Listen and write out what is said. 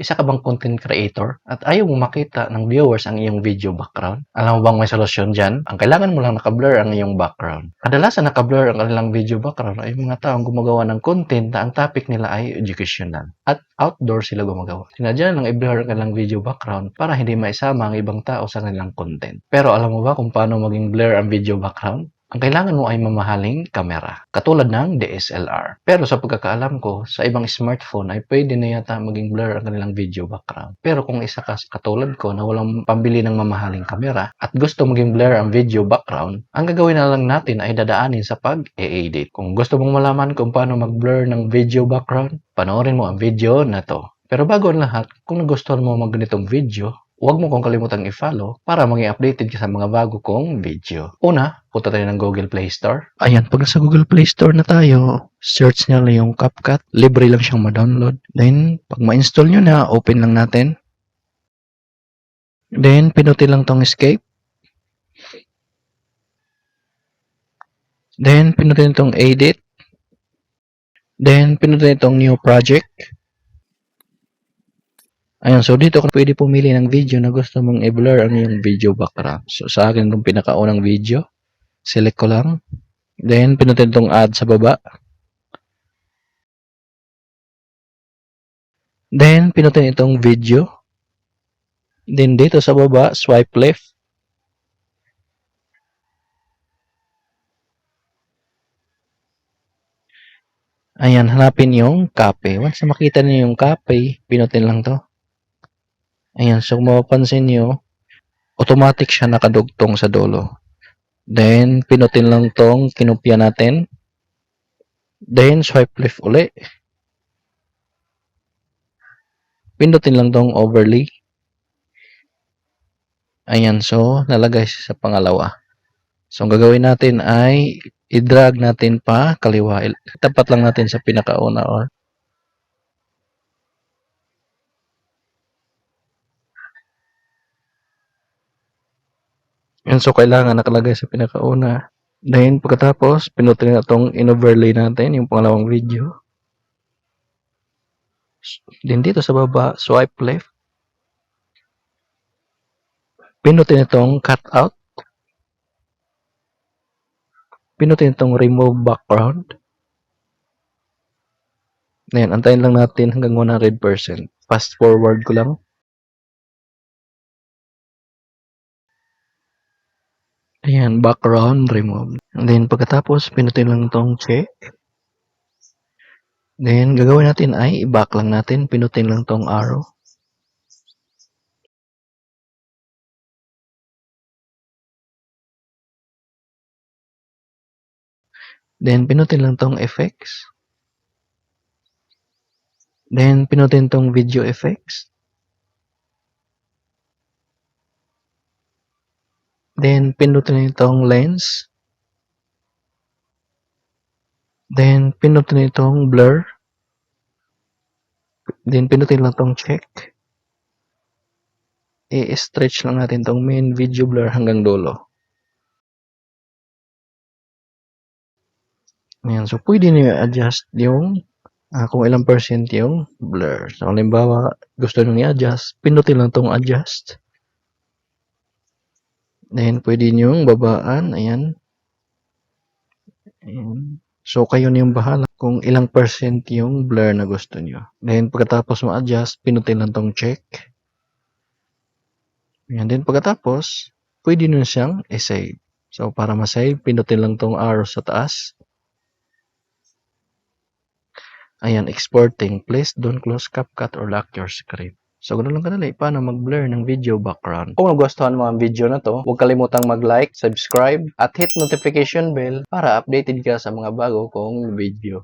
Isa ka bang content creator at ayaw mo makita ng viewers ang iyong video background? Alam mo bang may solusyon dyan? Ang kailangan mo lang naka-blur ang iyong background. Kadalasan naka-blur ang kanilang video background ay mga taong gumagawa ng content na ang topic nila ay educational at outdoor sila gumagawa. Sinadya lang i-blur ang kanilang video background para hindi maisama ang ibang tao sa kanilang content. Pero alam mo ba kung paano maging blur ang video background? Ang kailangan mo ay mamahaling kamera, katulad ng DSLR. Pero sa pagkakaalam ko, sa ibang smartphone ay pwede na yata maging blur ang kanilang video background. Pero kung isa ka katulad ko na walang pambili ng mamahaling kamera at gusto maging blur ang video background, ang gagawin na lang natin ay dadaanin sa pag-e-edit. Kung gusto mong malaman kung paano mag-blur ng video background, panoorin mo ang video na to. Pero bago ang lahat, kung nagustuhan mo ganitong video, huwag mo kong kalimutang i-follow para maging updated ka sa mga bago kong video. Una, punta tayo ng Google Play Store. Ayan, pag sa Google Play Store na tayo, search nyo lang yung CapCut. Libre lang siyang ma-download. Then, pag ma-install nyo na, open lang natin. Then, pinutin lang tong escape. Then, pinutin tong edit. Then, pinutin itong new project. Ayan, so dito kung pwede pumili ng video na gusto mong i-blur ang iyong video background. So sa akin itong pinakaunang video, select ko lang. Then pinutin itong add sa baba. Then pinutin itong video. Then dito sa baba, swipe left. Ayan, hanapin yung copy. Once na makita niyo yung copy, pinutin lang to. Ayan, so kung mapapansin nyo, automatic siya nakadugtong sa dulo. Then, pinutin lang tong kinopya natin. Then, swipe left uli. Pinutin lang tong overlay. Ayan, so, nalagay siya sa pangalawa. So, ang gagawin natin ay i-drag natin pa kaliwa. Tapat lang natin sa pinakauna or yan, so kailangan nakalagay sa pinakauna. Then, pagkatapos, pinutin na itong in-overlay natin, yung pangalawang video. Then, dito sa baba, swipe left. Pinutin itong cut out. Pinutin itong remove background. Ayan, antayin lang natin hanggang 100%. Fast forward ko lang. Ayan, background remove. And then, pagkatapos, pinutin lang itong check. Then, gagawin natin ay i-back lang natin. Pinutin lang itong arrow. Then, pinutin lang itong effects. Then, pinutin itong video effects. Then, pinutin itong lens. Then, pinutin itong blur. Then, pinutin lang itong check. I-stretch lang natin itong main video blur hanggang dulo. Ayan, so pwede nyo i-adjust yung kung ilang percent yung blur. So, halimbawa, gusto nyo i-adjust, pinutin lang itong adjust. Then, pwede nyo babaan. Ayan. Ayan. So, kayo na yung bahala kung ilang percent yung blur na gusto nyo. Then, pagkatapos ma-adjust, pinutin lang tong check. Ayan. Then, pagkatapos, pwede nyo siyang i-save. So, para ma-save, pinutin lang tong arrow sa taas. Ayan, exporting. Please don't close CapCut or lock your screen. So, ganoon lang kadali paano mag-blur ng video background. Kung nagustuhan mo ang video na to, huwag kalimutang mag-like, subscribe, at hit notification bell para updated ka sa mga bago kong video.